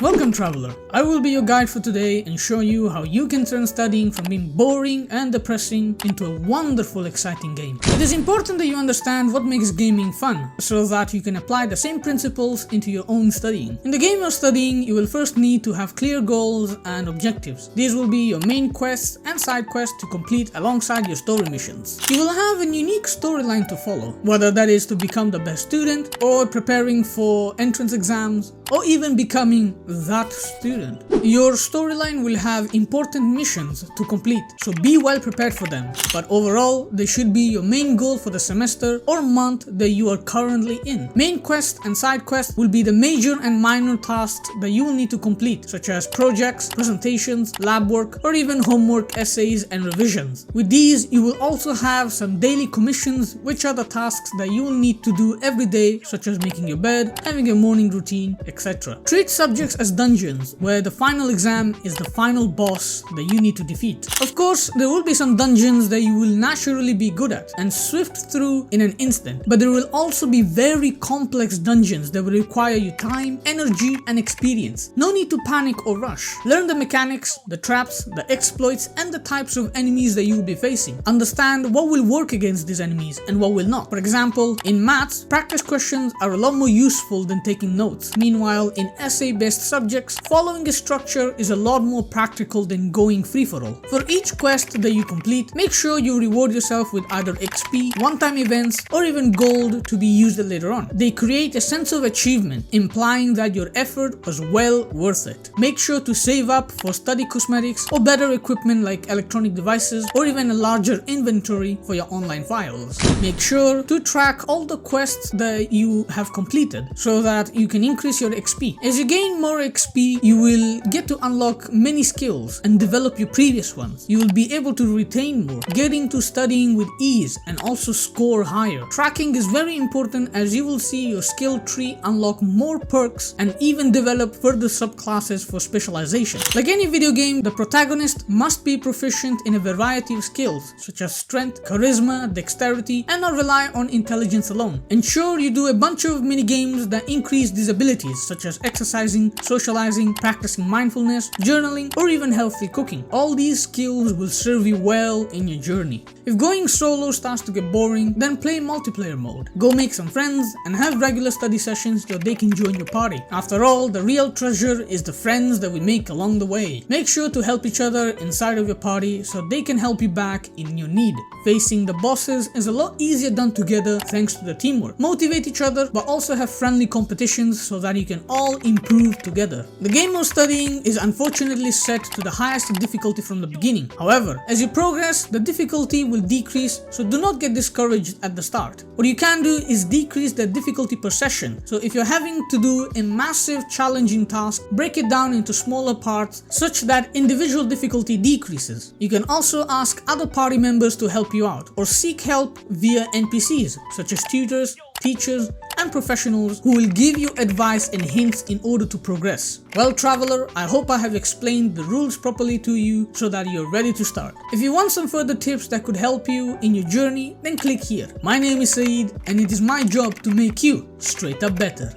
Welcome traveler, I will be your guide for today and show you how you can turn studying from being boring and depressing into a wonderful exciting game. It is important that you understand what makes gaming fun, so that you can apply the same principles into your own studying. In the game you're studying, you will first need to have clear goals and objectives. These will be your main quests and side quests to complete alongside your story missions. You will have a unique storyline to follow, whether that is to become the best student, or preparing for entrance exams, or even becoming that student. Your storyline will have important missions to complete, so be well prepared for them. But overall, they should be your main goal for the semester or month that you are currently in. Main quests and side quests will be the major and minor tasks that you will need to complete, such as projects, presentations, lab work, or even homework, essays, and revisions. With these, you will also have some daily commissions, which are the tasks that you will need to do every day, such as making your bed, having a morning routine, etc. Treat subjects as dungeons, where the final exam is the final boss that you need to defeat. Of course, there will be some dungeons that you will naturally be good at and swift through in an instant, but there will also be very complex dungeons that will require you time, energy, and experience. No need to panic or rush. Learn the mechanics, the traps, the exploits, and the types of enemies that you will be facing. Understand what will work against these enemies and what will not. For example, in maths, practice questions are a lot more useful than taking notes. Meanwhile, in essay-based subjects, following a structure is a lot more practical than going free-for-all. For each quest that you complete, make sure you reward yourself with either XP, one-time events, or even gold to be used later on. They create a sense of achievement, implying that your effort was well worth it. Make sure to save up for study cosmetics or better equipment like electronic devices, or even a larger inventory for your online files. Make sure to track all the quests that you have completed so that you can increase your XP. As you gain more XP, you will get to unlock many skills and develop your previous ones. You will be able to retain more, get into studying with ease, and also score higher. Tracking is very important, as you will see your skill tree unlock more perks and even develop further subclasses for specialization. Like any video game, the protagonist must be proficient in a variety of skills such as strength, charisma, dexterity, and not rely on intelligence alone. Ensure you do a bunch of mini games that increase these abilities, such as exercising, socializing, practicing mindfulness, journaling, or even healthy cooking. All these skills will serve you well in your journey. If going solo starts to get boring, then play multiplayer mode. Go make some friends and have regular study sessions so they can join your party. After all, the real treasure is the friends that we make along the way. Make sure to help each other inside of your party so they can help you back in your need. Facing the bosses is a lot easier done together thanks to the teamwork. Motivate each other, but also have friendly competitions so that you can all improve together. The game of studying is unfortunately set to the highest difficulty from the beginning. However, as you progress, the difficulty will decrease, so do not get discouraged at the start. What you can do is decrease the difficulty per session. So if you're having to do a massive challenging task, break it down into smaller parts such that individual difficulty decreases. You can also ask other party members to help you out, or seek help via NPCs such as tutors, teachers, and professionals who will give you advice and hints in order to progress. Well, traveler, I hope I have explained the rules properly to you so that you're ready to start. If you want some further tips that could help you in your journey, then click here. My name is Saeed, and it is my job to make you straight up better.